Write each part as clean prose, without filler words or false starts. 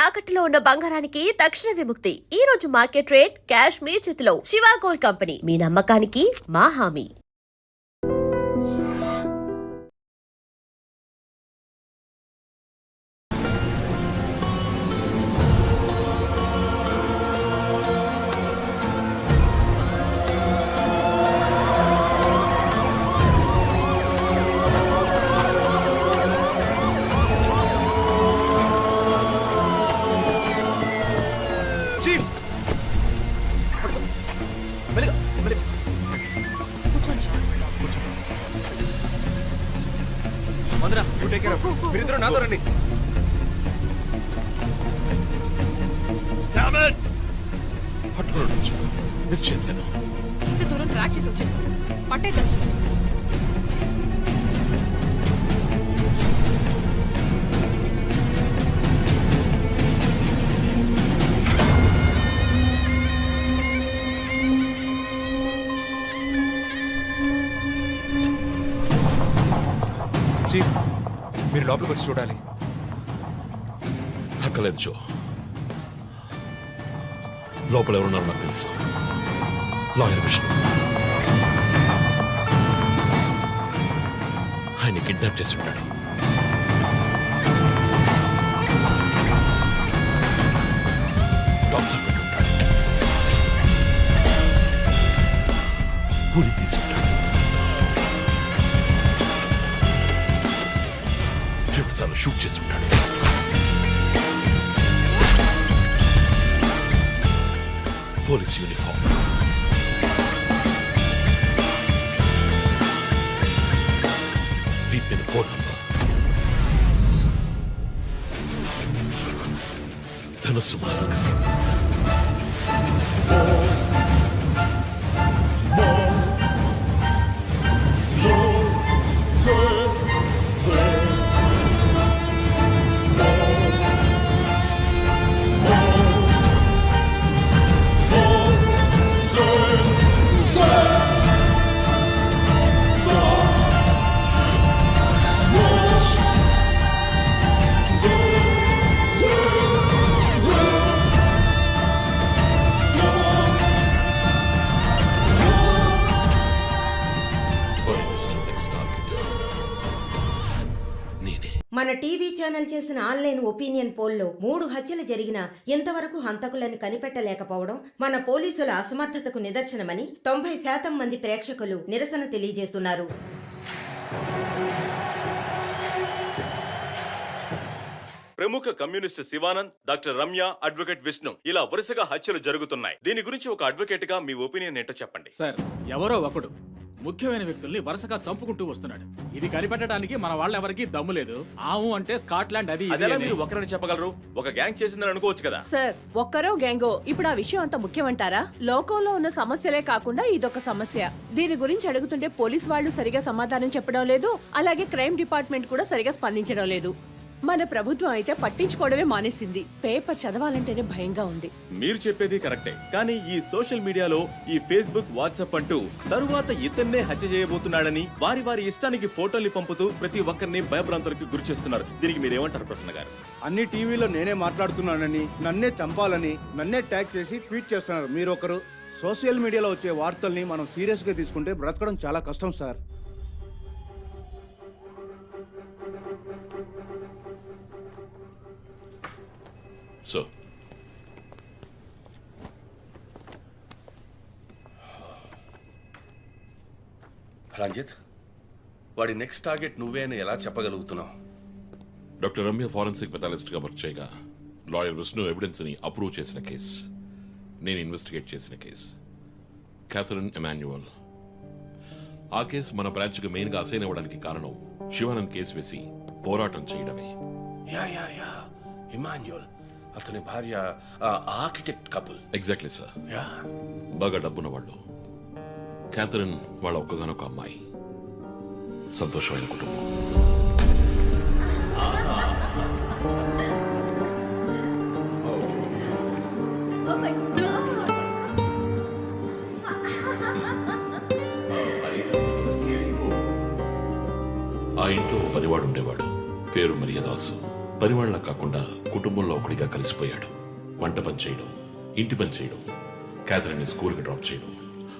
తాకట్టులో ఉన్న బంగారానికి తక్షణ విముక్తి. ఈ రోజు మార్కెట్ రేట్ క్యాష్ మీ చేతిలో. శివ గోల్డ్ కంపెనీ, మీ నమ్మకానికి మా హామీ. మీరిద్దరు నాతో రండి. మిస్ చేశాను. ఇంత దూరం ట్రాక్ చేసి వచ్చేసాను. పట్టేదచ్చు. చీఫ్, మీరు లోపలికి వచ్చి చూడాలి. అక్కలేదు జో. లోపల ఎవరున్నారో నాకు తెలుసు. లాయర్ విష్ణు. ఆయన కిడ్నాప్ చేసి ఉంటాడు. టార్చర్ పెట్టి ఉంటాడు. ఉరి తీసి ఉంటాడు. సార్లు షూట్ చేసి ఉంటాడు. పోలీస్ యూనిఫామ్, వీపిన్ కోడ్ నంబర్, ధనుసు మాస్క్. మన టీవీ ఛానల్ చేసిన ఆన్లైన్ ఒపీనియన్ పోల్లో 3 హత్యలు జరిగినా ఇంతవరకు హంతకులను కనిపెట్టలేకపోవడం మన పోలీసుల అసమర్థతకు నిదర్శనమని 90% మంది ప్రేక్షకులు నిరసన తెలియజేస్తున్నారు. ప్రముఖ communist Shivanand, doctor Ramya, advocate Vishnu ఇలా వరుసగా హత్యలు జరుగుతున్నాయి. దీని గురించి ఒక అడ్వకేట్ గా మీ ఒపీనియన్ ఏంటో చెప్పండి. సార్, ఎవరో ఒకడు ముఖ్యమైన వ్యక్తుల్ని వరుసగా చంపుకుంటూ వస్తున్నాడు. ఇది కనిపెట్టడానికి మన వాళ్ళెవరికి దమ్ము లేదు. ఆవు అంటే స్కాట్లాండ్, అది అదేలా మీరు ఒకరిని చెప్పగలరు? ఒక గ్యాంగ్ చేసిందని అనుకోవచ్చు కదా. సార్, ఒక్కరో గ్యాంగో ఇప్పుడు ఆ విషయం అంత ముఖ్యమంటారా? లోకంలో ఉన్న సమస్యలే కాకుండా ఇదొక సమస్య. దీని గురించి అడుగుతుంటే పోలీస్ వాళ్ళు సరిగా సమాధానం చెప్పడం లేదు. అలాగే క్రైమ్ డిపార్ట్మెంట్ కూడా సరిగా స్పందించడం లేదు. మన ప్రభుత్వం అయితే పట్టించుకోవడమే మానేసింది. పేపర్ చదవాలంటేనే భయంగా ఉంది. మీరు చెప్పేది కరెక్టే, కానీ ఈ సోషల్ మీడియాలో ఈ ఫేస్బుక్, వాట్సాప్ అంటూ తరువాత ఇతన్నే హత్య చేయబోతున్నాడని వారి వారి ఇష్టానికి ఫోటోలు పంపుతూ ప్రతి ఒక్కరిని భయభ్రాంతులకు గురి చేస్తున్నారు. దీనికి మీరేమంటారు ప్రసన్న గారు? అన్ని టీవీలో నేనే మాట్లాడుతున్నానని, నన్నే చంపాలని, నన్నే ట్యాగ్ చేసి ట్వీట్ చేస్తున్నారు మీరొకరు. సోషల్ మీడియాలో వచ్చే వార్తల్ని మనం సీరియస్ గా తీసుకుంటే బ్రతకడం చాలా కష్టం సార్. సో రంజిత్, వాడి నెక్స్ట్ టార్గెట్ నువ్వే అని ఎలా చెప్పగలుగుతున్నావు? డాక్టర్ రమ్య ఫారెన్సిక్ పెథాలజిస్ట్గా వర్క్ చేయగా లాయర్ విష్ణు ఎవిడెన్స్ని అప్రూవ్ చేసిన కేస్, నేను ఇన్వెస్టిగేట్ చేసిన కేస్. Catherine Emmanuel. ఆ కేసు మన బ్రాంచ్కి మెయిన్గా అసైన్ అవ్వడానికి కారణం శివానంద్ కేసు వేసి పోరాటం చేయడమే. యా యా యా ఇమాన్యువల్, అతని భార్య architect couple. Exactly sir. Yeah, బాగా డబ్బున్న వాళ్ళు. క్యాథరిన్ వాళ్ళ ఒక్కగానొక అమ్మాయి. సంతోషమైన కుటుంబం. ఆ ఇంట్లో పనివాడు ఉండేవాడు, పేరు మరియదాసు. పరివాళ్ళ కాకుండా కుటుంబంలో ఒకడిగా కలిసిపోయాడు. వంట పని చేయడం, ఇంటి పని చేయడం, క్యాథరిన్ని స్కూల్కి డ్రాప్ చేయడం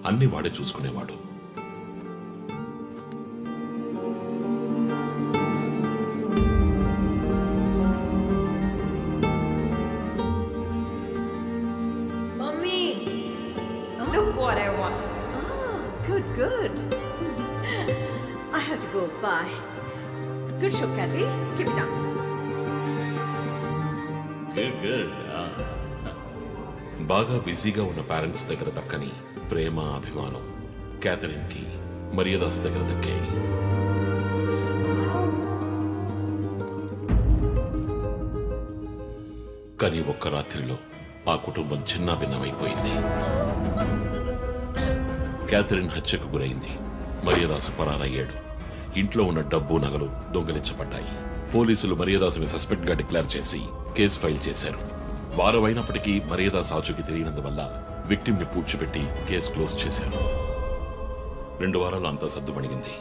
అన్నీ వాడే చూసుకునేవాడు. Mummy look what I want. Good. I have to go. Bye. Good show, Kathy. Keep it up. బాగా బిజీగా ఉన్న పేరెంట్స్ దగ్గర దక్కని ప్రేమ, అభిమానం క్యాథరిన్కి మరియదాస్ దగ్గర దక్కాయి. కానీ ఒక్క రాత్రిలో ఆ కుటుంబం చిన్నాభిన్నమైపోయింది. క్యాథరిన్ హత్యకు గురైంది. మరియదాసు పరారయ్యాడు. ఇంట్లో ఉన్న డబ్బు, నగలు దొంగిలించబడ్డాయి. పోలీసులు మరియదాసుని సస్పెక్ట్ గా డిక్లేర్ చేసి కేసు ఫైల్ చేశారు. వారం అయినప్పటికీ మరియదాస్ ఆచూకీ తెలియనందువల్ల విక్టిమ్ ని పూడ్చిపెట్టి కేసు క్లోజ్ చేశారు. 2 వారాలు అంతా సద్దుమణిగింది.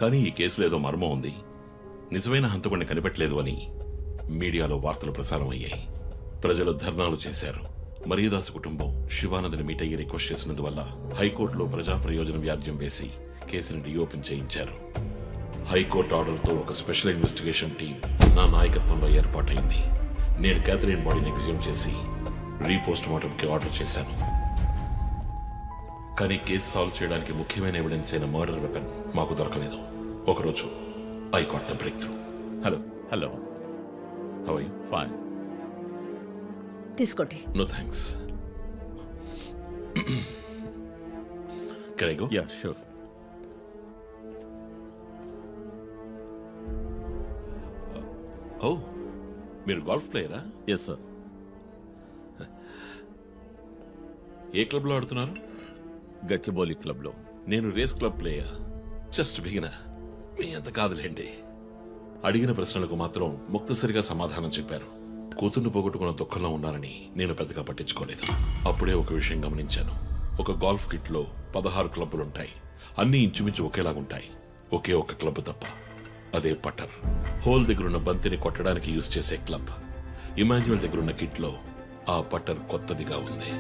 కానీ ఈ కేసులో ఏదో మర్మం ఉంది, నిజమైన హంతకుడిని కనిపెట్టలేదు అని మీడియాలో వార్తలు ప్రసారం అయ్యాయి. ప్రజలు ధర్నాలు చేశారు. మరియదాస్ కుటుంబం శివానందని మీట్ అయ్యి రిక్వెస్ట్ చేసినందువల్ల హైకోర్టులో ప్రజా ప్రయోజన వ్యాజ్యం వేసి కేసుని రీఓపెన్ చేయించారు. హైకోర్టు ఆర్డర్తో ఒక స్పెషల్ ఇన్వెస్టిగేషన్ టీం నా నాయకత్వంలో ఏర్పాటైంది. నేను క్యాథరిన్ బాడీని ఎగ్జామ్ చేసి రీపోస్ట్ మార్టంకి ఆర్డర్ చేశాను. కానీ కేసు సాల్వ్ చేయడానికి ముఖ్యమైన ఎవిడెన్స్ అయిన మర్డర్ వెపన్ మాకు దొరకలేదు. ఒకరోజు I got the breakthrough. Hello how are you? Fine. తీసుకోండి. No thanks. Can I go? Yeah sure. Oh, మీరు గోల్ఫ్ ప్లేయరా? Yes sir. ఏ క్లబ్లో ఆడుతున్నారు? గచ్చిబౌలి క్లబ్లో. నేను race club player. Just beginner. మీ అంత కాదులేండి. అడిగిన ప్రశ్నలకు మాత్రం ముక్తసరిగా సమాధానం చెప్పారు. కూతుర్ని పోగొట్టుకున్న దుఃఖంలో ఉన్నారని నేను పెద్దగా పట్టించుకోలేదు. అప్పుడే ఒక విషయం గమనించాను. ఒక గోల్ఫ్ కిట్లో 16 క్లబ్బులుంటాయి. అన్నీ ఇంచుమించు ఒకేలాగుంటాయి. ఒకే ఒక్క క్లబ్ తప్ప. అదే పట్టర్. హోల్ దగ్గరున్న బంతిని కొట్టడానికి యూజ్ చేసే క్లబ్. ఇమాన్యువల్ దగ్గరున్న కిట్లో ఆ పట్టర్ కొత్తదిగా ఉంది.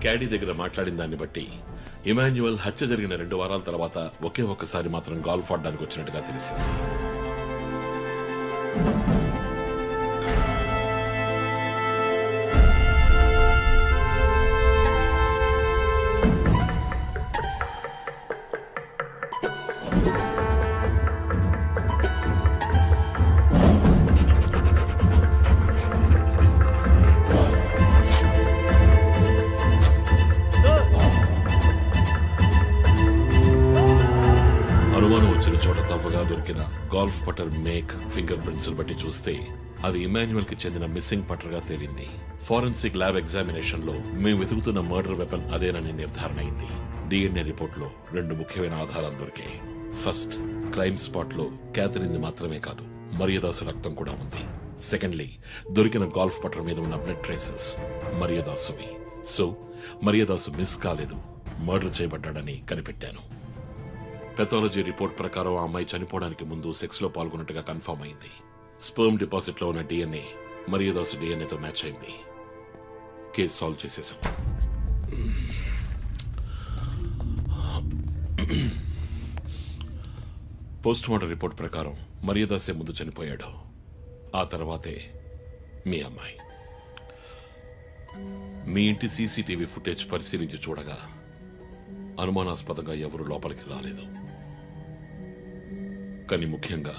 క్యాడీ దగ్గర మాట్లాడిన దాన్ని బట్టి ఇమాన్యువల్ హత్య జరిగిన 2 వారాల తర్వాత ఒకే ఒక్కసారి మాత్రం గాల్ఫ్ ఆడడానికి వచ్చినట్టుగా తెలిసింది. అనుమానం వచ్చిన చోట తవ్వగా దొరికిన గాల్ఫ్ పటర్ మేక్, ఫింగర్ ప్రింట్స్ బట్టి చూస్తే అది ఇమాన్యువల్ కి చెందిన మిస్సింగ్ పటర్ గా తేలింది. ఫోరెన్సిక్ ల్యాబ్ ఎగ్జామినేషన్ లో మేము వెతుకుతున్న మర్డర్ వెపన్ అదేనని నిర్ధారణ అయింది. డిఎన్ఏ రిపోర్ట్ లో 2 ముఖ్యమైన ఆధారాలు దొరికాయి. ఫస్ట్, క్రైమ్ స్పాట్ లో క్యాథరిన్ మాత్రమే కాదు, మరియదాసు రక్తం కూడా ఉంది. సెకండ్లీ, దొరికిన గాల్ఫ్ పటర్ మీద ఉన్న బ్లడ్ ట్రేసెస్ మరియదాసువి. సో మరియదాసు మిస్ కాలేదు, మర్డర్ చేయబడ్డాడని కనిపెట్టాను. పెథాలజీ రిపోర్ట్ ప్రకారం ఆ అమ్మాయి చనిపోవడానికి ముందు సెక్స్ లో పాల్గొన్నట్టుగా కన్ఫర్మ్ అయింది. స్పర్మ్ డిపాజిట్ లో ఉన్న డిఎన్ఏ మరియదాసు డిఎన్ఏతో మ్యాచ్ అయింది. కేసు సాల్వ్ చేసేసాం. పోస్ట్ మార్టం రిపోర్ట్ ప్రకారం మరియదాసే ముందు చనిపోయాడు. ఆ తర్వాతే మీ అమ్మాయి. మీ ఇంటి సీసీటీవీ ఫుటేజ్ పరిశీలించి చూడగా అనుమానాస్పదంగా ఎవరు లోపలికి రాలేదు. కానీ ముఖ్యంగా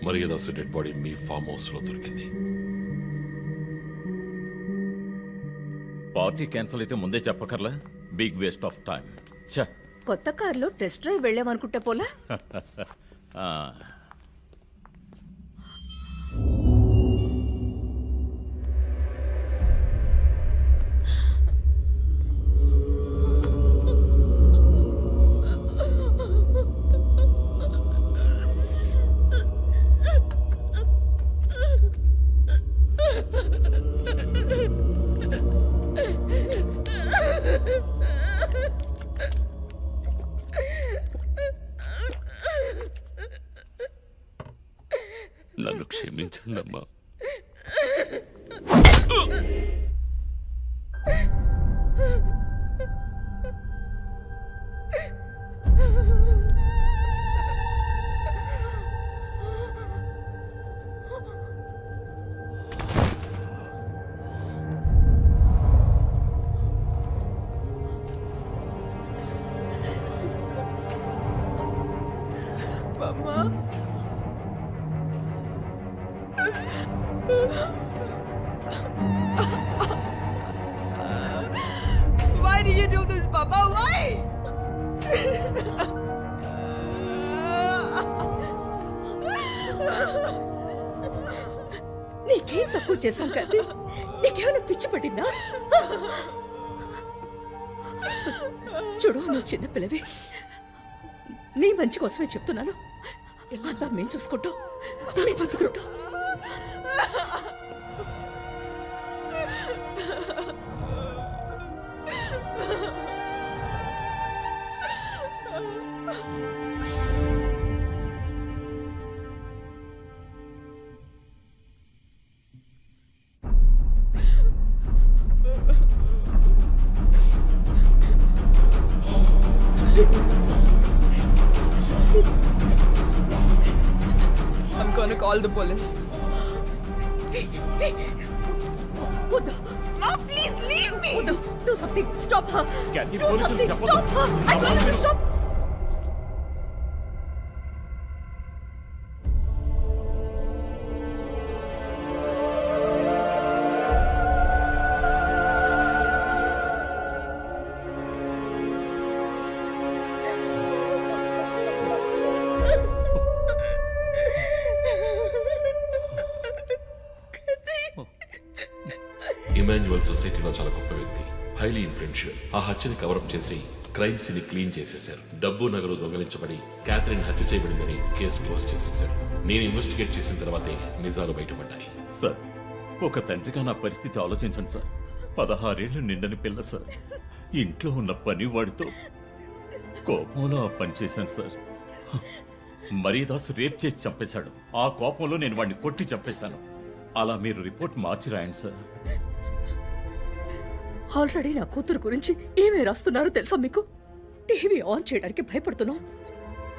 మరియదాసు డెడ్ బాడీ మీ ఫామ్ హౌస్ లో దొరికింది. పార్టీ క్యాన్సిల్ అయితే ముందే చెప్పకర్లా? Big waste of time. కొత్త కార్లో టెస్ట్ డ్రైవ్ వెళ్ళామనుకుంటే పోలా. క్షమించండి అమ్మా. Why did you do this, Papa? Why? నీకేం తక్కువ చేశాం కదా? నీకేమైనా పిచ్చి పట్టిందా? చూడు, నువ్వు చిన్న పిల్లవి. నీ మంచి కోసమే చెప్తున్నాను. అంతా మేము చూసుకుంటాం. I'm gonna call the police. వద్దు. Mom, please leave me. వద్దు. Do something. Stop her. Kathy, Do పోలీసులకు something. చెప్పొద్దు. Stop her. I told you to stop. Emmanuel సొసైటీలో చాలా గొప్ప వ్యక్తి, హైలీ ఇన్ఫ్లుయెన్షియల్. ఆ హత్యని కవరప్ చేసి క్రైమ్ సీన్ క్లీన్ చేసేశారు. డబ్బు నగలు దొంగలించబడి క్యాథరిన్ హత్య చేయబడిందని కేసు క్లోజ్ చేసేశారు. నేను ఇన్వెస్టిగేట్ చేసిన తర్వాతే నిజాలు బయటపడ్డాయి. సార్, ఒక తండ్రిగా నా పరిస్థితి ఆలోచించండి సార్. 16 ఏళ్ళు నిండని పిల్ల సార్. ఇంట్లో ఉన్న పని వాడితో కోపంలో ఆ పని చేశాను సార్. మరీదాస్ రేప్ చేసి చంపేశాడు. ఆ కోపంలో నేను వాడిని కొట్టి చంపేశాను. అలా మీరు రిపోర్ట్ మార్చి రాయండి సార్. ఆల్రెడీ నా కూతురు గురించి ఏమేమి రాస్తున్నారో తెలుసా మీకు? టీవీ ఆన్ చేయడానికి భయపడుతున్నాం.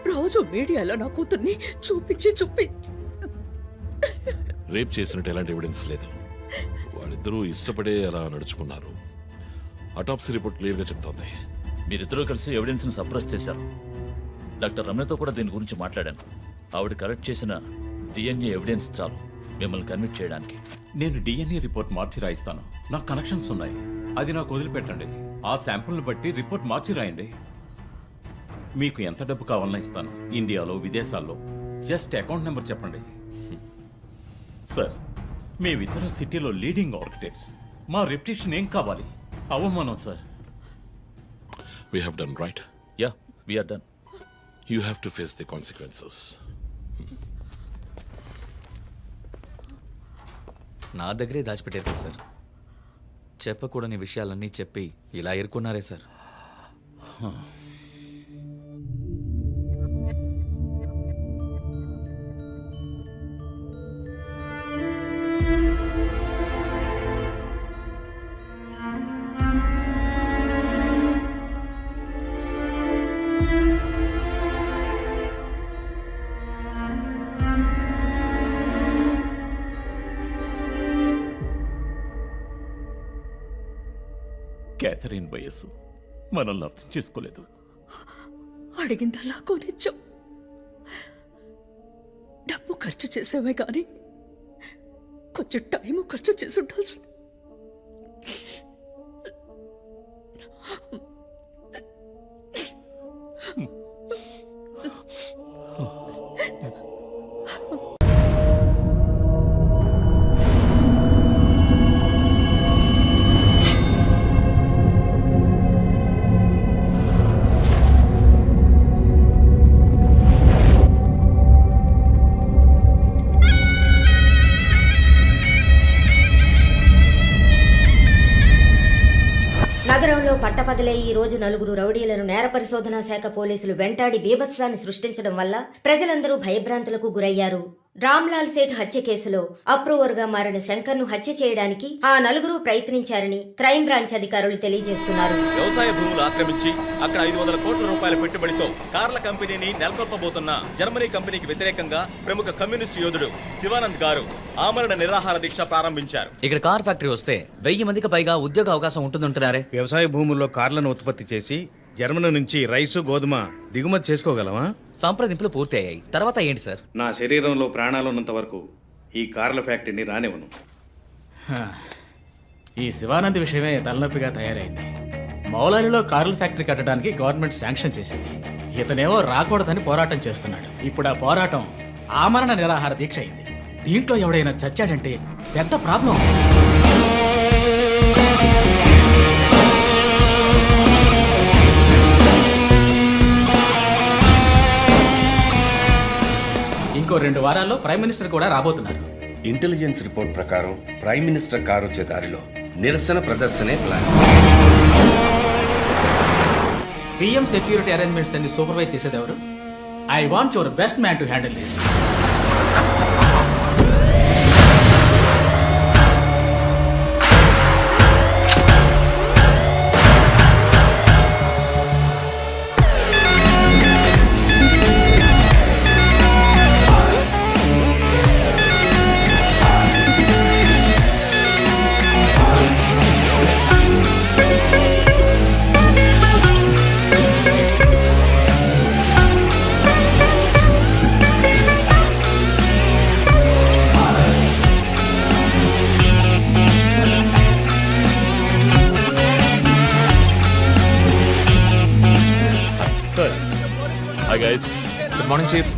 రోజు మీడియాలో నా కూతుర్ని చూపించి రేప్ చేసినట్టు ఎలాంటి ఎవిడెన్స్ లేదు. వాళ్ళిద్దరూ ఇష్టపడే అలా నడుచుకున్నారు. అటాప్సీ రిపోర్ట్ క్లియర్ గా చెప్తోంది. మీరిద్దరూ కలిసి ఎవిడెన్స్ ని సప్రెస్ చేశారు. డాక్టర్ రమ్యతో కూడా దీని గురించి మాట్లాడాను. ఆవిడ కలెక్ట్ చేసిన డిఎన్ఏ ఎవిడెన్స్ చాలు మిమ్మల్ని కన్విక్ట్ చేయడానికి. నేను డిఎన్ఏ రిపోర్ట్ మార్చి రాయిస్తాను. నాకు కనెక్షన్స్ ఉన్నాయి. అది నాకు వదిలిపెట్టండి. ఆ శాంపుల్ని బట్టి రిపోర్ట్ మార్చి రాయండి. మీకు ఎంత డబ్బు కావాలన్నా ఇస్తాను. ఇండియాలో, విదేశాల్లో. జస్ట్ అకౌంట్ నెంబర్ చెప్పండి. సార్, మేమిద్దరం సిటీలో లీడింగ్ ఆర్కిటెక్ట్స్. మా రెప్యుటేషన్ ఏం కావాలి? అవమానం sir. We have done right. Yeah, we are done. You have to face the consequences. నా దగ్గరే దాచిపెట్టారు కదా సార్. చెప్పకూడని విషయాలన్నీ చెప్పి ఇలా ఇరుక్కున్నారే సార్. క్యాథరిన్ వయస్సు మనల్ని అర్థం చేసుకోలేదు. అడిగిందల్లా కొనిచ్చాం. డబ్బు ఖర్చు చేసామే కానీ కొంచెం టైము ఖర్చు చేసి ఉండాల్సింది. పట్టపగలే ఈ రోజు నలుగురు రౌడీలను నేర పరిశోధనా శాఖ పోలీసులు వెంటాడి బీభత్సాన్ని సృష్టించడం వల్ల ప్రజలందరూ భయభ్రాంతులకు గురయ్యారు. రామ్లాల్ సేఠ్ హత్య కేసులో అప్రూవర్గా మారిన శంకర్ను హత్య చేయడానికి ఆ నలుగురు ప్రయత్నించారని క్రైమ్ బ్రాంచ్ అధికారులు తెలియజేస్తున్నారు. వ్యవసాయ భూములు ఆక్రమించి అక్కడ 500 కోట్ల రూపాయల పెట్టుబడితో కార్ల కంపెనీని నెలకొల్పబోతున్న జర్మనీ కంపెనీకి వ్యతిరేకంగా ప్రముఖ కమ్యూనిస్ట్ యోధుడు శివానంద్ గారు ఆమరణ నిరాహార దీక్ష ప్రారంభించారు. ఇక్కడ కార్ ఫ్యాక్టరీ వస్తే 1000 మందికి పైగా ఉద్యోగ అవకాశం ఉంటుందంటున్నారే. వ్యవసాయ భూముల్లో కార్లను ఉత్పత్తి చేసి జర్మనీ నుంచి రైసు గోధుమ దిగుమతి చేసుకోగలమా? సంప్రదింపులు పూర్తి అయ్యాయి. తర్వాత ఏంటి సార్? నా శరీరంలో ప్రాణాలు ఉన్నంత వరకు ఈ కార్ల ఫ్యాక్టరీని రానివ్వను. ఈ శివానంద్ విషయమే తలనొప్పిగా తయారైంది. మౌలాలిలో కార్ల ఫ్యాక్టరీ కట్టడానికి గవర్నమెంట్ శాంక్షన్ చేసింది. ఇతనేమో రాకూడదని పోరాటం చేస్తున్నాడు. ఇప్పుడు ఆ పోరాటం ఆమరణ నిరాహార దీక్ష అయింది. దీంట్లో ఎవడైనా చచ్చాడంటే పెద్ద ప్రాబ్లం. ఇంకో 2 వారాల్లో ప్రైమ్ మినిస్టర్ కూడా రాబోతున్నారు. ఇంటెలిజెన్స్ రిపోర్ట్ ప్రకారం ప్రైమ్ మినిస్టర్ కారు వచ్చే దారిలో నిరసన ప్రదర్శనే ప్లాన్. పిఎం సెక్యూరిటీ అరేంజ్మెంట్స్ అన్ని సూపర్వైజ్ చేసేది ఎవరు? I want your best man to handle this. Hi guys. Good morning chief.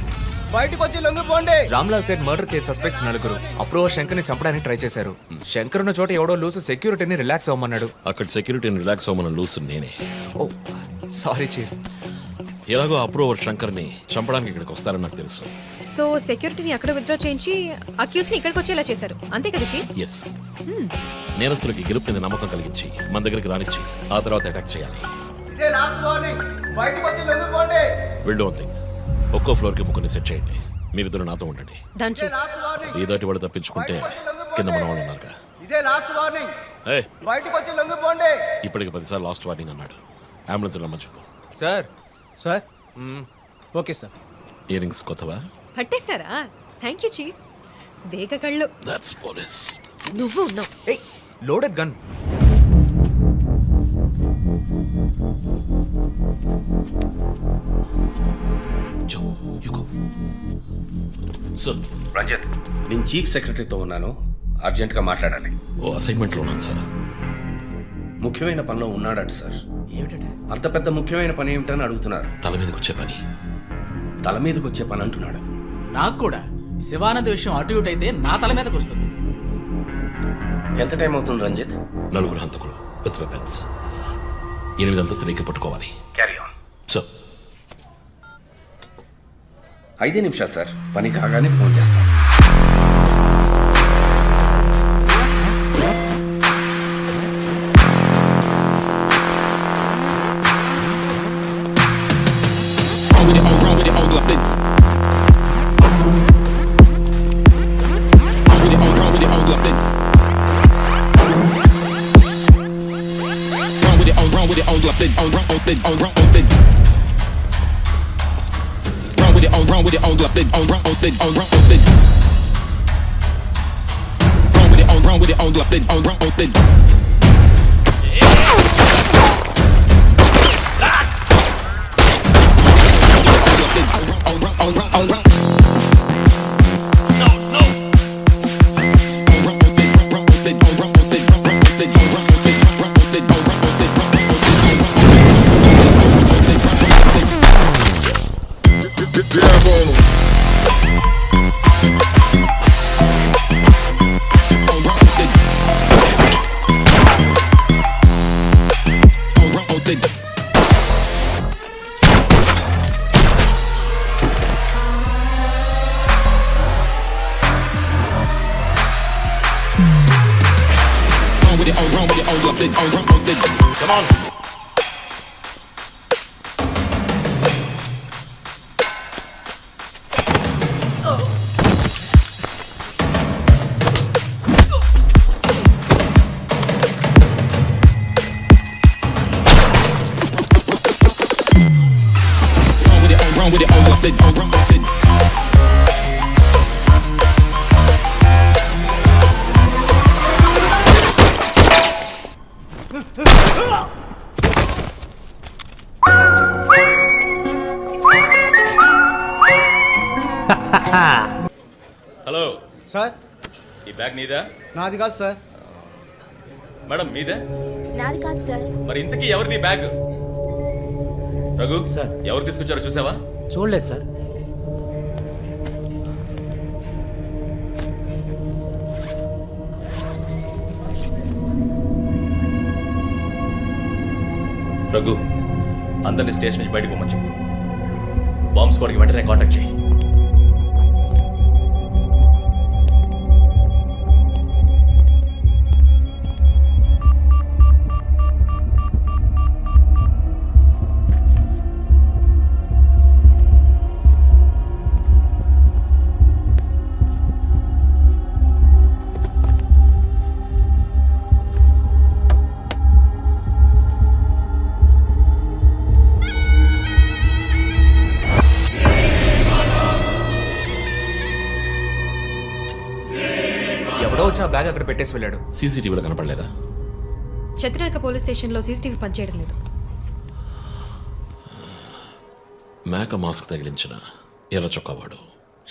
బయటకు వచ్చి లొంగిపోండి. Ramlal Seth murder case suspects నలుగురు అప్రూవర్ శంకర్ని చంపడానికి ట్రై చేశారు. శంకర్ ఉన్న చోట ఎవడో లూసు సెక్యూరిటీని రిలాక్స్ అవ్వమన్నాడు. అక్కడ సెక్యూరిటీని రిలాక్స్ అవ్వమని లూసు నేనే. ఓ సారీ చీఫ్. ఎలాగో అప్రూవర్ శంకర్ని చంపడానికి ఇక్కడికి వస్తారని నాకు తెలుసు. సో సెక్యూరిటీని అక్కడ విత్డ్రా చేయించి అక్యూస్ ని ఇక్కడికి వచ్చేలా చేశారు, అంతే కదా చీఫ్? ఎస్. నేరస్తులకి గెలుపు మీద నమ్మకం కలిగించి మన దగ్గరికి రానిచ్చి ఆ తర్వాత అటాక్ చేయాలి. ఇదే లాస్ట్ వార్నింగ్. బయటకు వచ్చి లొంగిపోండి. Will do one thing. ఒక్కో ఫ్లోర్కి ముగ్గురిని సెట్ చేయండి. మీరిద్దరు నాతో ఉండండి. Done chief. Last warning. ఏదాటి వాడు తప్పించుకుంటే కింద మన వాళ్ళు ఉన్నారుగా. ఇదే లాస్ట్ వార్నింగ్. ఏయ్, బయటకు వచ్చి లొంగిపోండి. ఇప్పటికి 10 సార్లు లాస్ట్ వార్నింగ్ అన్నాడు. అంబులెన్స్ రమ్మని చెప్పు. Sir. Sir okay sir. Earrings కొత్తవా? పట్టేశారా? Thank you chief. దేక కళ్ళు. That's police. నువ్వు ఉన్నావు. ఏయ్, లోడెడ్ గన్. సార్, రంజిత్, నేను చీఫ్ సెక్రటరీతో ఉన్నాను. అర్జెంట్గా మాట్లాడాలి. ఓ అసైన్మెంట్లో ఉన్నాను సార్. ముఖ్యమైన పనిలో ఉన్నాడట సార్. ఏమిటంటే? అంత పెద్ద ముఖ్యమైన పని ఏమిటని అడుగుతున్నారు. తల మీదకి వచ్చే పని. తల మీదకి వచ్చే పని అంటున్నాడు. నాకు కూడా శివానంద్ విషయం అటు ఇటు అయితే నా తల మీదకి వస్తుంది. ఎంత టైం అవుతుంది రంజిత్? 4 హంతకులు విత్ వెపన్స్. 8 అంతస్తులు ఎక్కి పట్టుకోవాలి. Carry on. సార్, 5 నిమిషాలు సార్. పని కాగానే ఫోన్ చేస్తాను. Come on. ఈ బ్యాగ్ నీదా? నాది కాదు సార్. మేడం మీదే? నాది కాదు సార్. మరి ఇంతకీ ఎవరిది బ్యాగ్? రఘు సార్. ఎవరు తీసుకొచ్చారో చూసావా? చూడలేదు సార్. రఘు అందరినీ స్టేషన్ నుంచి బయటకు పోమని చెప్పు. బాంబ్ స్క్వాడ్కి వెంటనే కాంటాక్ట్ చేయి. ఎవడో వచ్చి ఆ బ్యాగ్ అక్కడ పెట్టేసి వెళ్ళాడు. సీసీటీవీలో కనపడలేదా? చతురక పోలీస్ స్టేషన్లో సీసీటీవీ పనిచేయడం లేదు. మేక మాస్క్ తగిలించిన ఎర్ర చొక్కావాడు.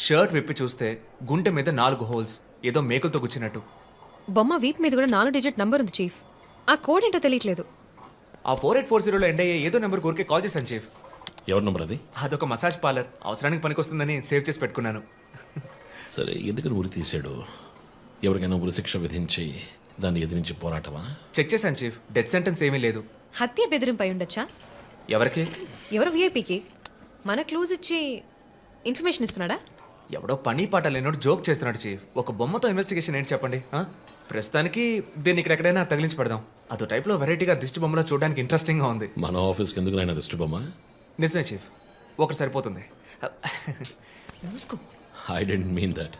షర్ట్ విప్పి చూస్తే గుంటె మీద 4 హోల్స్, ఏదో మేకులతో గుచ్చినట్టు. బొమ్మ వీప్ మీద కూడా 4 డిజిట్ నంబర్ ఉంది చీఫ్. ఆ కోడ్ ఏంటో తెలియట్లేదు. ఆ 4840లో ఎండ్ అయ్యే ఏదో నెంబర్ ఊరికే కాల్ చేశాను చీఫ్. ఎవరి నెంబర్ అది? అదొక మసాజ్ పార్లర్, అవసరానికి పనికొస్తుందని సేవ్ చేసి పెట్టుకున్నాను. సరే, ఎందుకని ఉరి తీశాడు? ఎవరికైనా ఉరి శిక్ష విధించి దాన్ని ఎదిరించి పోరాటమా? చెక్ చేశాను చీఫ్, డెత్ సెంటెన్స్ ఏమీ లేదు. హత్య బెదిరింపై ఉండొచ్చా? ఎవరికి? ఎవరు వీఐపీకి మన క్లూజ్ ఇచ్చి ఇన్ఫర్మేషన్ ఇస్తున్నాడా? ఎవడో పని పాట లేనోడు జోక్ చేస్తున్నాడు చీఫ్. ఒక బొమ్మతో ఇన్వెస్టిగేషన్ ఏంటి చెప్పండి? ప్రస్తుతానికి దీన్ని ఇక్కడెక్కడైనా తగిలించి పెడదాం. అదో టైప్లో వెరైటీగా దిష్టి బొమ్మలో చూడడానికి ఇంట్రెస్టింగ్గా ఉంది. మన ఆఫీస్కి ఎందుకు నాయన దిష్టి బొమ్మ? నిజమే చీఫ్, ఒకటి సరిపోతుంది. I didn't mean that.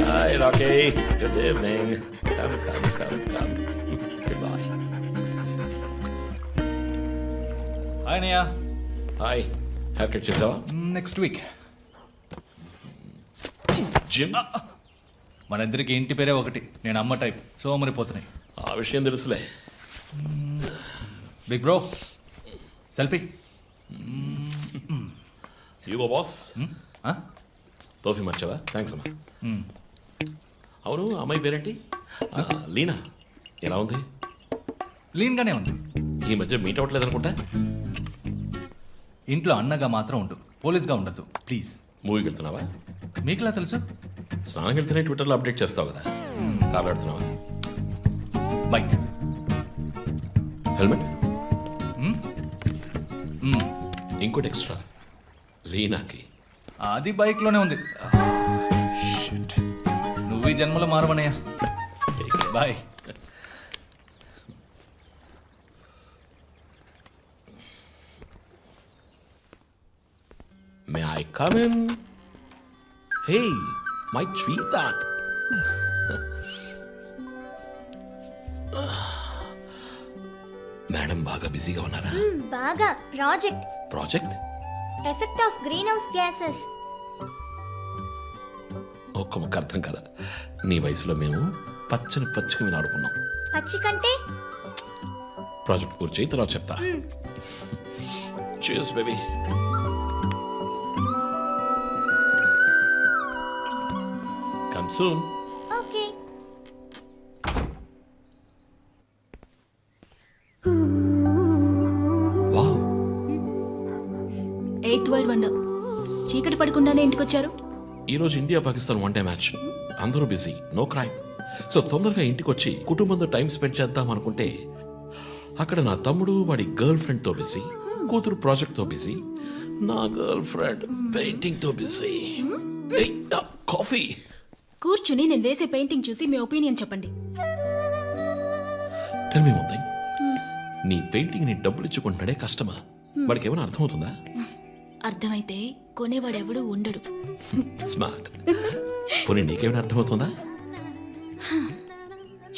Hi, Rocky. Good evening. Come. Goodbye. Hi అన్నయ్య. Hi. Hair cut చేసావా? Next week. జిమ్? మన ఇద్దరికి ఇంటి పేరే ఒకటి. నేను అమ్మ టైప్, సోమరిపోతున్నాయి. ఆ విషయం తెలుసులే. Big bro selfie. ఇగో బాస్. టోఫీ మర్చావా? థ్యాంక్స్ అమ్మా. అవును, అమ్మాయి పేరేంటి? లీనా. ఎలా ఉంది? లీన్గానే ఉంది. ఈ మధ్య మీట్ అవ్వట్లేదు అనుకుంటా. ఇంట్లో అన్నగా మాత్రం ఉండు, పోలీస్గా ఉండద్దు ప్లీజ్. మూవీకి వెళ్తున్నావా? మీకులా తెలుసు? స్నానం వెళ్తేనే ట్విట్టర్లో అప్డేట్ చేస్తావు కదా. కార్లు ఆడుతున్నావా? బైక్. హెల్మెట్? ఇంకోటి ఎక్స్ట్రా లీనాకి. అది బైక్లోనే ఉంది. నువ్వు ఈ జన్మలో మారవనయ్యా. Bye. May I come in? Hey my sweet. Madam బాగా బిజీగా ఉన్నారా? బాగా. Project effect of greenhouse gases. ఒక్క ముక్క అర్థం కదా. నీ వయసులో మేము పచ్చని పచ్చిక మీద ఆడుకున్నాం. పచ్చి కంటే ప్రాజెక్ట్ పూర్తి చేయి, తర్వాత చెప్తా. Cheers, baby. Come soon. Okay. Wow. 8th world wonder. చీకటి పడకుండానే ఇంటికొచ్చారు. ఈరోజు India Pakistan one day match. అందరూ బిజీ, నో క్రైమ్. సో తొందరగా ఇంటికి వచ్చి కుటుంబంతో టైం స్పెండ్ చేద్దాం అనుకుంటే అక్కడ నా తమ్ముడు వాడి గర్ల్ ఫ్రెండ్తో బిజీ, కూతురు ప్రాజెక్ట్తో బిజీ, నా గర్ల్ ఫ్రెండ్ పెయింటింగ్తో బిజీ. కాఫీ. కూర్చుని నేను వేసే పెయింటింగ్ చూసి మీ ఒపీనియన్ చెప్పండి. Tell me one thing. నీ పెయింటింగ్ ని డబ్బులు ఇచ్చుకుంటున్నాడే కష్టమా? వాడికి ఏమైనా అర్థమవుతుందా? అర్థమైతే కొనేవాడెవడూ ఉండడు. స్మార్ట్. పోనీ నీకేమైనా అర్థమవుతుందా?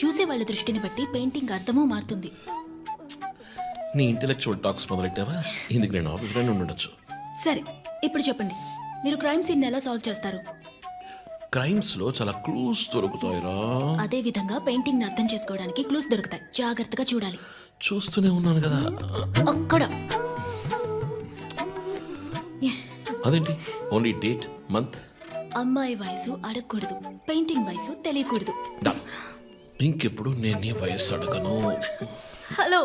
చూసే వాళ్ళ దృష్టిని బట్టి పెయింటింగ్ అర్థమూ మారుతుంది. నీ ఇంటెలెక్చువల్ టాక్స్ మొదలెట్టావా? ఇందుకు నేను ఆఫీస్లోనే ఉండొచ్చు. సరే, ఇప్పుడు చెప్పండి, మీరు క్రైమ్ సీన్ ఎలా సాల్వ్ చేస్తారు? క్రైమ్స్ లో చాలా క్లూస్ దొరుకుతాయిరా. అదే విధంగా పెయింటింగ్ ని అర్థం చేసుకోవడానికి క్లూస్ దొరుకుతాయి. జాగ్రత్తగా చూడాలి. చూస్తూనే ఉన్నాను కదా. అక్కడ అదేంటి ఓన్లీ డేట్ మంత్? అమ్మాయి వయసు అడగకూడదు, పెయింటింగ్ వయసు తెలియకూడదు. ఇంకెప్పుడు నేను నీ వయస్సు అడగను. హలో,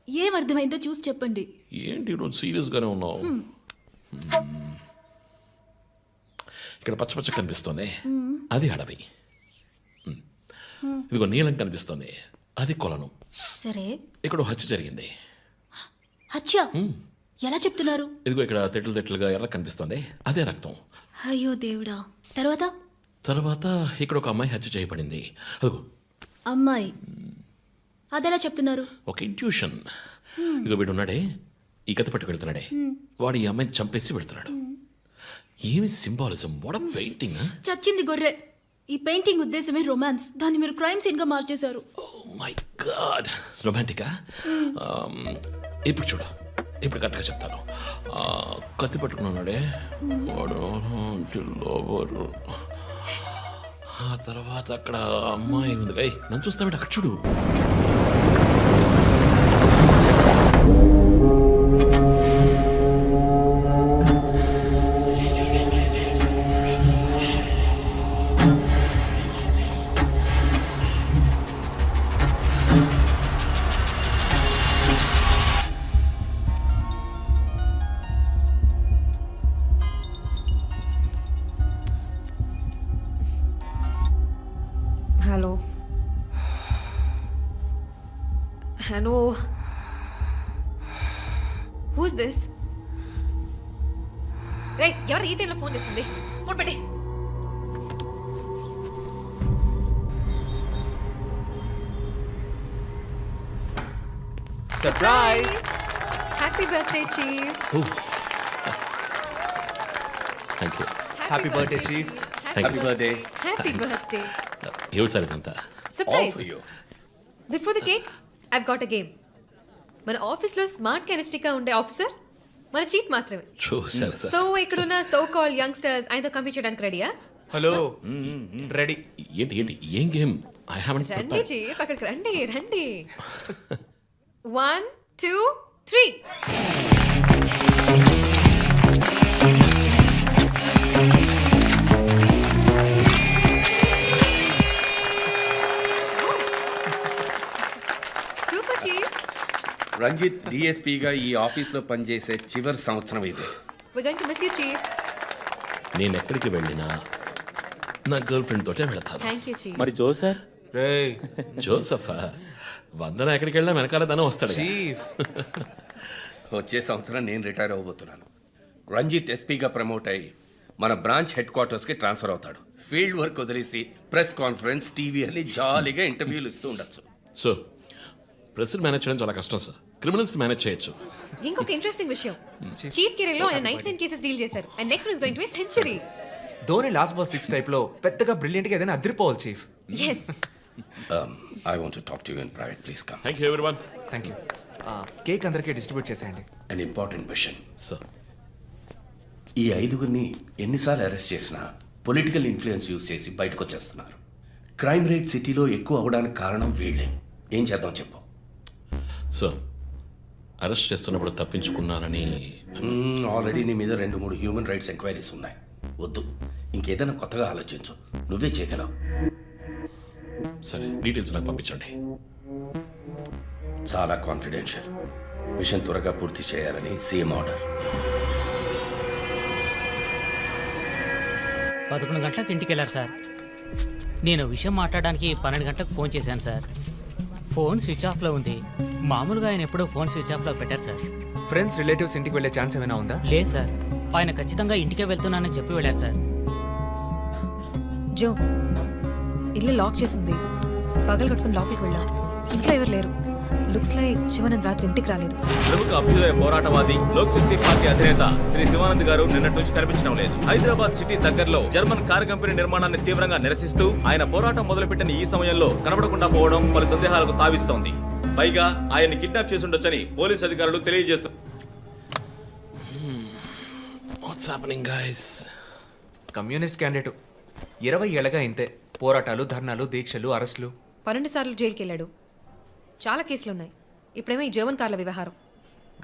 ఏం అర్థమైందో చూసి చెప్పండి. ఏంటి ఈరోజు సీరియస్ గానే ఉన్నావు? ఇక్కడ పచ్చ పచ్చ కనిపిస్తోంది, అది అడవి. ఇదిగో నీలం కనిపిస్తోంది, అది కొలను. సరే, ఇక్కడ ఓ హత్య జరిగింది. హత్య ఎలా చెప్తున్నారు? ఇదిగో ఇక్కడ తెట్లు తెట్లుగా ఎర్ర కనిపిస్తోంది, అదే రక్తం. అయ్యో దేవుడా. తర్వాత ఇక్కడ ఒక అమ్మాయి హత్య చేయబడింది. అదిగో అమ్మాయి, అదెలా చెప్తున్నారు? ఒక ఇంట్యూషన్. ఇదిగో వీడు ఉన్నాడే, ఈ కథ పట్టుకు వెళ్తున్నాడే, వాడు ఈ అమ్మాయిని చంపేసి వెళ్తున్నాడు. ఏమి సింబాలిజం, వాట్ పెయింటింగ్. చచ్చింది గొర్రె. ఈ పెయింటింగ్ ఉద్దేశమే రొమాన్స్. దాన్ని మీరు క్రైమ్ సీన్ గా మార్చేశారు. మై గాడ్, రొమాంటికా? ఇప్పుడు చూడు, ఇప్పుడు కరెక్ట్గా చెప్తాను. కత్తి పట్టుకున్నాడే వాడు లోవరు. ఆ తర్వాత అక్కడ అమ్మాయి ఉంది. నన్ను చూస్తామంటే అక్కడ చూడు. Hello, who's this? రే, ఎవరు ఈ టైంలో ఫోన్ చేస్తుంది? ఫోన్ పెట్టే. Surprise! Happy birthday chief. Thank you. Happy birthday chief. Thank you. Birthday. Happy birthday. ఎవరు సార్ ఇదంతా? Surprise. Before the cake I've got a game. మన ఆఫీస్లో స్మార్ట్ కెనెస్టిక్గా ఉండే ఆఫీసర్ మన చీఫ్ మాత్రమే. చూసారు సార్. సో ఇక్కడున్న సో కాల్ యంగ్స్టర్స్ ఆయనతో కంపీట్ చేయడానికి రెడీయా? Hello, ready. ఏంటి ఏంటి ఏం గేమ్? ఐ హావెంట్ రండి ప్రిపేర్డ్. చీఫ్, అక్కడికి రండి రండి. 1 2 3. Super chief. రంజిత్ డిఎస్పీగా ఈ ఆఫీస్లో పనిచేసే చివరి సంవత్సరం ఇది. We're going to miss you, chief. నేను ఎక్కడికి వెళ్ళినా నా గర్ల్ ఫ్రెండ్ తోటే వెళతాను. Thank you, chief. మరి జో సార్? రేయ్ జోసఫా, వందన ఎక్కడికి వెళ్ళినా వెనకాల తన వస్తాడు. చీఫ్, వచ్చే సంవత్సరం నేను రిటైర్ అవ్వబోతున్నాను. రంజిత్ ఎస్పీగా ప్రమోట్ అయ్యి మన బ్రాంచ్ హెడ్ క్వార్టర్స్కి ట్రాన్స్ఫర్ అవుతాడు. ఫీల్డ్ వర్క్ వదిలేసి ప్రెస్ కాన్ఫరెన్స్, టీవీ అని జాలీగా ఇంటర్వ్యూలు ఇస్తూ ఉండొచ్చు. సో ప్రెస్ మేనేజ్ చేయడం చాలా కష్టం సార్. క్రిమినల్స్ మేనేజ్ చేయొచ్చు. ఇంకొక ఇంట్రెస్టింగ్ విషయం, చీఫ్ కెరీర్లో ఆయన 99 కేసెస్ డీల్ చేశారు and next is going to be century. Dhoni last బాస్ 6 టైప్ లో పెద్దగా బ్రిలియంట్ గా ఏదైనా అదిరిపోవాలి chief. yes. I want to talk to you in private, please come. Thank you everyone. Thank you. Cake అందరికీ డిస్ట్రిబ్యూట్ చేసేయండి. An important machine. Sir, ఈ ఐదుగురిని ఎన్నిసార్లు అరెస్ట్ చేసినా పొలిటికల్ ఇన్ఫ్లుయెన్స్ యూజ్ చేసి బయటకు వచ్చేస్తున్నారు. క్రైమ్ రేట్ సిటీలో ఎక్కువ అవడానికి కారణం వీళ్ళే. ఏం చేద్దాం చెప్పు. సార్, అరెస్ట్ చేస్తున్నప్పుడు తప్పించుకున్నారని ఆల్రెడీ నీ మీద 2-3 హ్యూమన్ రైట్స్ ఎంక్వైరీస్ ఉన్నాయి. వద్దు, ఇంకేదైనా కొత్తగా ఆలోచించు. నువ్వే చేయగలవు. సరే, డీటెయిల్స్ నాకు పంపించండి. చాలా కాన్ఫిడెన్షియల్. మిషన్ త్వరగా పూర్తి చేయాలని సీఎం ఆర్డర్. 11 గంటలకు ఇంటికి వెళ్ళారు సార్. నేను విషయం మాట్లాడడానికి 12 గంటలకు ఫోన్ చేశాను సార్. ఫోన్ స్విచ్ ఆఫ్లో ఉంది. మామూలుగా ఆయన ఎప్పుడూ ఫోన్ స్విచ్ ఆఫ్లో పెట్టారు సార్. ఫ్రెండ్స్, రిలేటివ్స్ ఇంటికి వెళ్ళే ఛాన్స్ ఏమైనా ఉందా? లేదు సార్, ఆయన ఖచ్చితంగా ఇంటికే వెళ్తున్నానని చెప్పి వెళ్ళారు సార్. జో, ఇల్లు లాక్ చేసింది. పగలు కట్టుకుని లోపలికి వెళ్ళాం. ఇంట్లో ఎవరు లేరు. లుక్స్ లైక్ శివానంద్ రాత్రి ఇంటికి రాలేదు. ప్రముఖ అభ్యుదయ పోరాటవాది లోక్ శక్తి పార్టీ అధినేత శ్రీ శివానంద్ గారు నిన్నటి నుంచి కనిపించడం లేదు. హైదరాబాద్ సిటీ దగ్గరలో జర్మన్ కార్ కంపెనీ నిర్మాణాన్ని తీవ్రంగా నిరసిస్తూ ఆయన పోరాటం మొదలుపెట్టిన ఈ సమయంలో కనబడకుండా పోవడం పలు సందేహాలకు తావిస్తోంది. పైగా ఆయన్ని కిడ్నాప్ చేసి ఉండొచ్చని పోలీసు అధికారులు తెలియజేస్తున్నారు. What's happening guys? Communist candidate 20 ఏళ్ళగా ఇంతే. పోరాటాలు, ధర్నాలు, దీక్షలు, అరెస్టులు. 12 సార్లు జైలుకి వెళ్ళాడు. చాలా కేసులు ఉన్నాయి. ఇప్పుడేమో ఈ జర్మన్ కార్ల వ్యవహారం.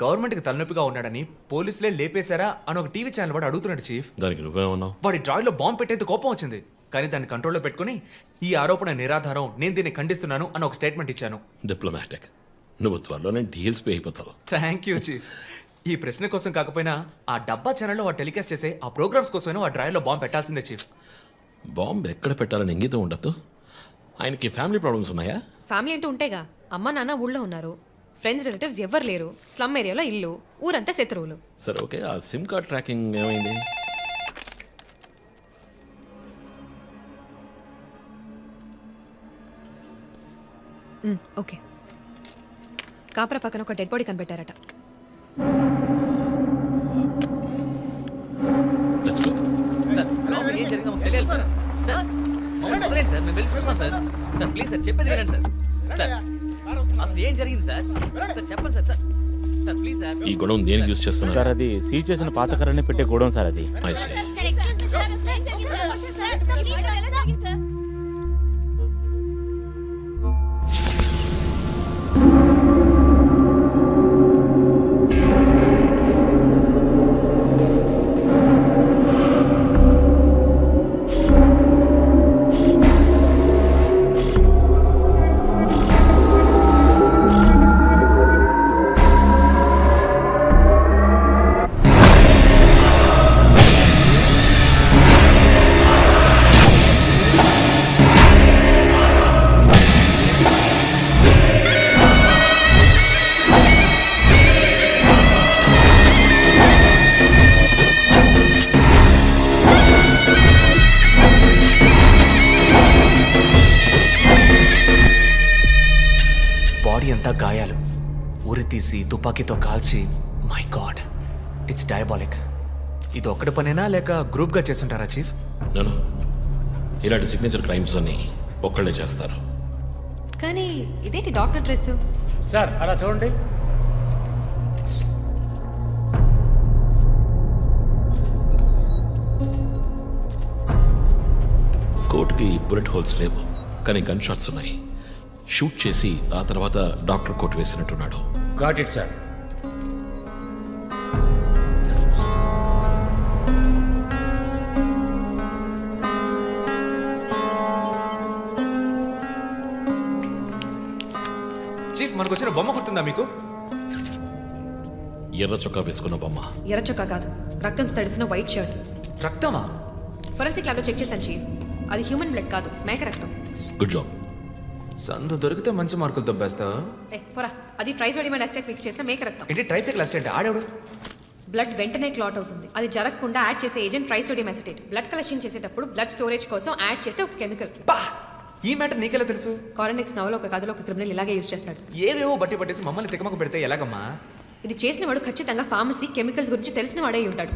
గవర్నమెంట్కి తలనొప్పిగా ఉన్నాడని పోలీసులే లేపేశారా అని ఒక టీవీ ఛానల్ వాడు అడుగుతున్నాడు చీఫ్. దానికి నువ్వేమన్నావు? వాడి డ్రాయిలో బాంబు పెట్టేందుకు కోపం వచ్చింది, కానీ దాన్ని కంట్రోల్లో పెట్టుకుని ఈ ఆరోపణ నిరాధారం, నేను దీన్ని ఖండిస్తున్నాను అని ఒక స్టేట్మెంట్ ఇచ్చాను. డిప్లొమాటిక్. నువ్వు త్వరలోనే డీఎల్స్పీ అయిపోతావు. Thank you chief. ఈ ప్రశ్న కోసం కాకపోయినా ఆ డబ్బా ఛానల్లో వాడు టెలికాస్ట్ చేసే ఆ ప్రోగ్రామ్స్ కోసమైనా ఆ డ్రాయిలో బాంబు పెట్టాల్సిందే చీఫ్. బాంబు ఎక్కడ పెట్టాలని ఇంగితం ఉండదు. ఆయనకి ఫ్యామిలీ ప్రాబ్లమ్స్ ఉన్నాయా? ఫ్యామిలీ అంటూ ఉంటేగా. అమ్మ నాన్న ఊళ్ళో ఉన్నారు, ఫ్రెండ్స్ రిలేటివ్స్ ఎవ్వరు లేరు, స్లమ్ ఏరియాలో ఇల్లు, ఊరంతా శత్రువులు. సరే ఓకే, ఆ సిమ్ కార్డ్ ట్రాకింగ్ ఏమైంది? ఓకే. కాపరా పక్కన ఒక డెడ్ బాడీ కనిపెట్టారట. Let's go. సార్ లోపల ఏం జరిగిందో మాకు తెలియాలి సార్. సార్ మమ్మల్ని వదిలేండి సార్, మేము వెళ్ళి చూస్తాం సార్. సార్ ప్లీజ్ సార్ చెప్పేది వినండి సార్. సార్ అసలు ఏం జరిగింది సార్? సార్ చెప్పండి sir. Sir sir please sir. ఈ గొడవ దేనికి యూజ్ చేస్తున్నారు? సార్ అది సీజ్ చేసిన పాత కర్రని పెట్టే గోడౌన్ సార్ అది. I see. బాడీ అంతా గాయాలు, ఉరి తీసి తుపాకీతో కాల్చి. My God, it's diabolic. ఇది ఒక్కడి పనేనా లేక గ్రూప్గా చేస్తుంటారా చీఫ్? నేను ఇలాంటి సిగ్నేచర్ క్రైమ్స్ అన్ని ఒక్కళ్ళే చేస్తారు. కానీ ఇదేంటి డాక్టర్ డ్రెస్? సార్ అలా చూడండి. కోట్కి బుల్లెట్ హోల్స్ లేవు, కానీ గన్ షాట్స్ ఉన్నాయి. షూట్ చేసి ఆ తర్వాత డాక్టర్ కోట్ వేసినట్టున్నాడు. Got it sir. చీఫ్, మనకు వచ్చిన బొమ్మ గుర్తుందా మీకు? ఎర్ర చొక్కా వేసుకున్న బొమ్మ. ఎర్ర చొక్కా కాదు, రక్తంతో తడిసిన వైట్ షర్ట్. రక్తమా? ఫోరెన్సిక్ ల్యాబ్లో చెక్ చేశాను చీఫ్. అది హ్యూమన్ బ్లడ్ కాదు, మేక రక్తం. Good job. సందు దొరికితే మంచి మార్కులు దొబ్బేస్తావా? పోరా, అది ట్రైసోడియం అసిటేట్ మిక్స్ చేసిన మేక రక్తం. ఏంటి ట్రైసైకిల్ అసిస్టెంట్? ఆడేవాడు? బ్లడ్ వెంటనే క్లాట్ అవుతుంది. అది జరగకుండా యాడ్ చేసే agent trisodium acetate. Blood collection చేసేటప్పుడు బ్లడ్ స్టోరేజ్ కోసం యాడ్ చేసే ఒక కెమికల్. ఈ మ్యాటర్ నీకెలా తెలుసు? కారెనిక్స్ నవలో ఒక కథలో ఒక క్రిమినల్ ఇలాగే యూజ్ చేస్తాడు. ఏవేవో బట్టి పట్టేసి మమ్మల్ని తికమక పెడితే ఎలాగమ్మా? ఇది చేసిన వాడు ఖచ్చితంగా ఫార్మసీ, కెమికల్స్ గురించి తెలిసిన వాడే ఉంటాడు.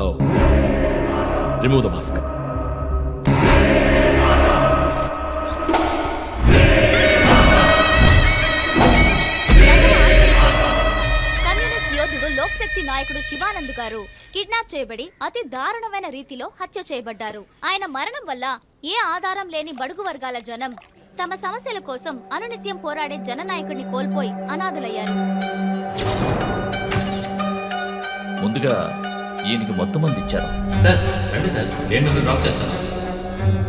Oh. Remove the mask. Communist యోధుడు లోక్శక్తి నాయకుడు శివానంద్ గారు కిడ్నాప్ చేయబడి అతి దారుణమైన రీతిలో హత్య చేయబడ్డారు. ఆయన మరణం వల్ల ఏ ఆధారం లేని బడుగు వర్గాల జనం తమ సమస్యల కోసం అనునిత్యం పోరాడే జననాయకుడిని కోల్పోయి అనాథులయ్యారు. ముందుగా ఈయనకి మొత్తం మంది ఇచ్చారు. సార్ రండి సార్, నేను మిమ్మల్ని డ్రాప్ చేస్తాను.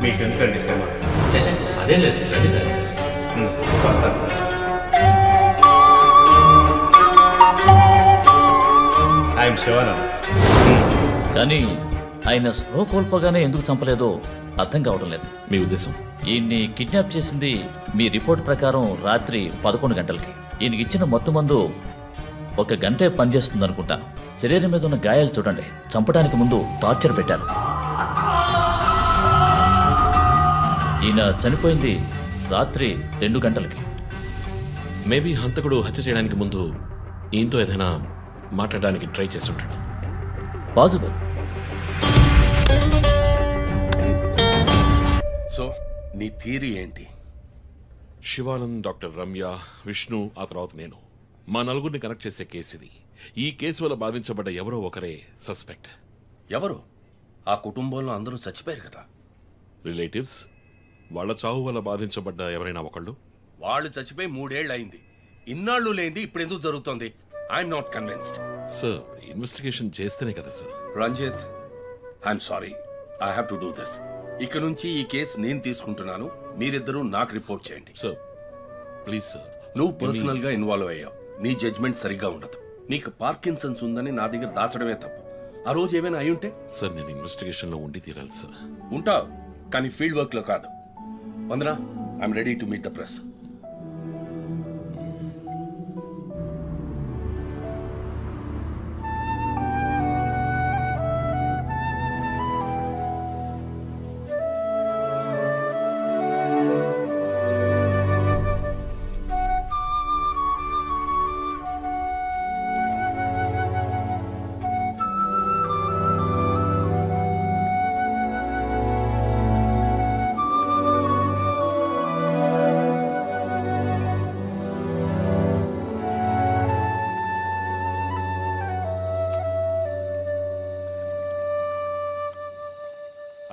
మీకు ఎందుకండి శ్రమ? అదేం లేదు, రండి సార్. వస్తాను. ఐఎమ్ శివానంద్. కానీ ఆయన స్పృహ కోల్పోగానే ఎందుకు చంపలేదో అర్థం కావడం లేదు. మీ ఉద్దేశం? ఈయన్ని కిడ్నాప్ చేసింది మీ రిపోర్ట్ ప్రకారం రాత్రి 11 గంటలకి. ఈయనకి ఇచ్చిన మొత్తం మందు 1 గంటే పనిచేస్తుంది అనుకుంటాను. శరీరం మీద ఉన్న గాయాలు చూడండి. చంపడానికి ముందు టార్చర్ పెట్టారు. ఈయన చనిపోయింది రాత్రి 2 గంటలకి. మేబీ హంతకుడు హత్య చేయడానికి ముందు ఈయనతో ఏదైనా మాట్లాడడానికి ట్రై చేసి ఉంటాడు. పాసిబుల్. సో నీ థియరీ ఏంటి? శివానంద్, డాక్టర్ రమ్య, విష్ణు, ఆ తర్వాత నేను, మా నలుగురిని కనెక్ట్ చేసే కేసు ఇది. ఈ కేసు వల్ల బాధించబడ్డ ఎవరో ఒకరే సస్పెక్ట్. ఎవరు? ఆ కుటుంబంలో అందరూ చచ్చిపోయారు కదా. రిలేటివ్స్, వాళ్ళ చావు వల్ల బాధించబడ్డ ఎవరైనా ఒకళ్ళు. వాళ్ళు చచ్చిపోయి 3 ఏళ్ళు అయింది. ఇన్నాళ్ళు లేనిది ఇప్పుడు ఎందుకు జరుగుతోంది? I'm not convinced. Sir, investigation చేస్తేనే కదా sir. Ranjith, I'm sorry, I have to do this. ఇక నుంచి ఈ కేసు నేను తీసుకుంటున్నాను. మీరిద్దరూ నాకు రిపోర్ట్ చేయండి. Sir please sir. నువ్వు పర్సనల్ గా ఇన్వాల్వ్ అయ్యావు. నీ జడ్జ్మెంట్ సరిగ్గా ఉండదు. నీకు పార్కిన్సన్స్ ఉందని నా దగ్గర దాచడమే తప్పు. ఆ రోజు ఏమైనా అయి ఉంటే? సార్, నేను ఇన్వెస్టిగేషన్ లో ఉండి తీరాలి సార్. ఉంటావు, కానీ ఫీల్డ్ వర్క్ లో కాదు. Vandana, I'm ready to meet the press.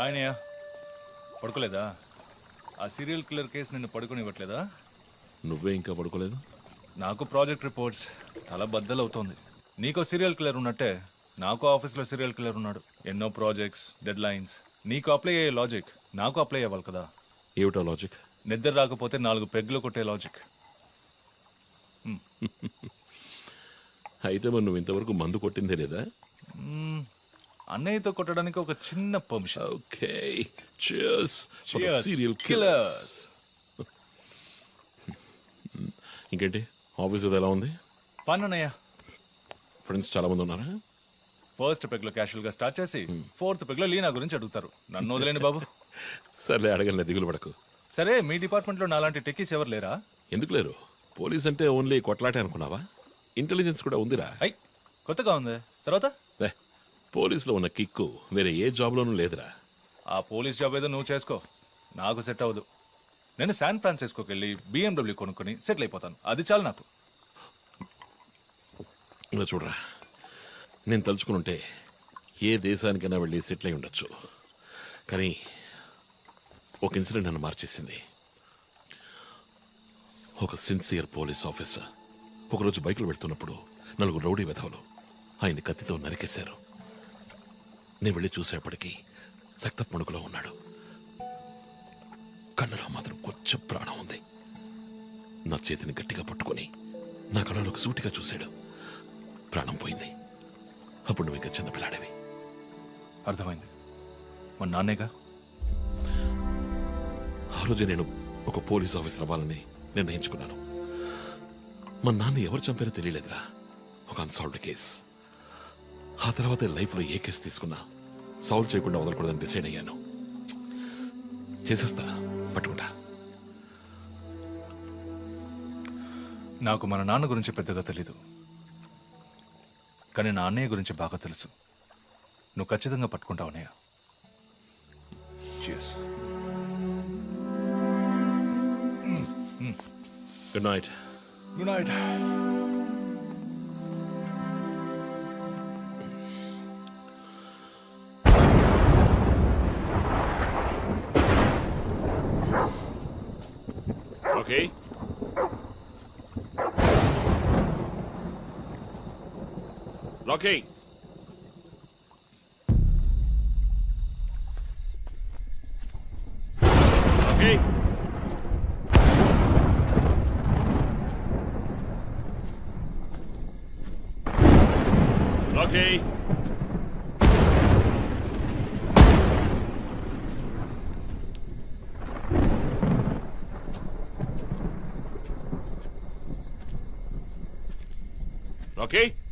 ఆయనయ్య పడుకోలేదా? ఆ సీరియల్ కిల్లర్ కేసు నిన్ను పడుకోనివ్వట్లేదా? నువ్వే ఇంకా పడుకోలేదు? నాకు ప్రాజెక్ట్ రిపోర్ట్స్ తల బద్దలవుతోంది. నీకో సీరియల్ కిల్లర్ ఉన్నట్టే నాకు ఆఫీస్లో సీరియల్ కిల్లర్ ఉన్నాడు. ఎన్నో ప్రాజెక్ట్స్, డెడ్ లైన్స్. నీకు అప్లై అయ్యే లాజిక్ నాకు అప్లై అవ్వాలి కదా. ఏమిటో లాజిక్? నిద్ర రాకపోతే 4 పెగ్గులు కొట్టే లాజిక్. అయితే మరి నువ్వు ఇంతవరకు మందు కొట్టిందే లేదా? అన్నయ్యతో కొట్టడానికి ఒక చిన్న permission. Okay, cheers for the Cheers, serial killers. Killers. ఇంకేంటి, ఆఫీస్ అది ఎలా ఉంది? ఫన్ అన్నయ్య. ఫ్రెండ్స్ చాలా మంది ఉన్నారా? ఫస్ట్ పెగ్లో క్యాషువల్గా స్టార్ట్ చేసి 4th పెగ్లో లీనా గురించి అడుగుతారు. నన్ను వదిలేండి బాబు. సర్లే, అడగలే, దిగులు పడకు. సరే, మీ డిపార్ట్మెంట్లో నాలాంటి టెక్కీస్ ఎవరు లేరా? ఎందుకు లేరు? పోలీస్ అంటే ఓన్లీ కొట్లాటే అనుకున్నావా? ఇంటెలిజెన్స్ కూడా ఉందిరా. అయ్, కొత్తగా ఉంది. తర్వాత పోలీసులో ఉన్న కిక్కు వేరే ఏ జాబ్లోనూ లేదురా. ఆ పోలీస్ జాబ్ ఏదో నువ్వు చేసుకో, నాకు సెట్ అవ్వదు. నేను శాన్ ఫ్రాన్సిస్కోకి వెళ్ళి BMW కొనుక్కొని సెటిల్ అయిపోతాను. అది చాలు నాకు. ఇలా చూడరా, నేను తలుచుకుని ఉంటే ఏ దేశానికైనా వెళ్ళి సెటిల్ అయి ఉండొచ్చు. కానీ ఒక ఇన్సిడెంట్ నన్ను మార్చేసింది. ఒక సిన్సియర్ పోలీస్ ఆఫీసర్ ఒకరోజు బైకులు పెడుతున్నప్పుడు 4 రౌడీ వెధవలు ఆయన్ని కత్తితో నరికేశారు. నేను వెళ్ళి చూసేపటికి రక్త మణుకులో ఉన్నాడు. కన్నులో మాత్రం కొంచెం ప్రాణం ఉంది. నా చేతిని గట్టిగా పట్టుకొని నా కళ్ళలోకి సూటిగా చూశాడు. ప్రాణం పోయింది. అప్పుడు నువ్వు ఇంకా చిన్నపిల్లాడేవి. అర్థమైంది. మా నాన్నేగా. ఆ రోజే నేను ఒక పోలీస్ ఆఫీసర్ అవ్వాలని నిర్ణయించుకున్నాను. మా నాన్న ఎవరు చంపారో తెలియలేదురా. ఒక అన్సాల్వ్డ్ కేస్. ఆ తర్వాత లైఫ్లో ఏ కేసు తీసుకున్నా సాల్వ్ చేయకుండా వదలకూడదని డిసైడ్ అయ్యాను. చేసేస్తా, పట్టుకుంటా. నాకు మన నాన్న గురించి పెద్దగా తెలీదు, కానీ నా అన్నయ్య గురించి బాగా తెలుసు. నువ్వు ఖచ్చితంగా పట్టుకుంటావు అన్నయ్య. Cheers. Good night. Good night. Okay, Rocky. Rocky. Rocky. Rocky.